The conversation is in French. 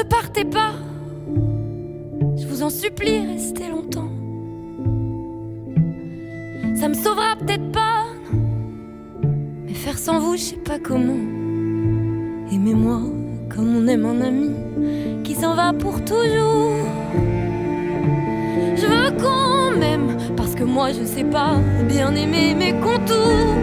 partez pas, je vous en supplie, restez longtemps. Ça me sauvera peut-être pas, non, mais faire sans vous, je sais pas comment. Aimez-moi comme on aime un ami qui s'en va pour toujours. Je veux qu'on m'aime, parce que moi je sais pas bien aimer mes contours.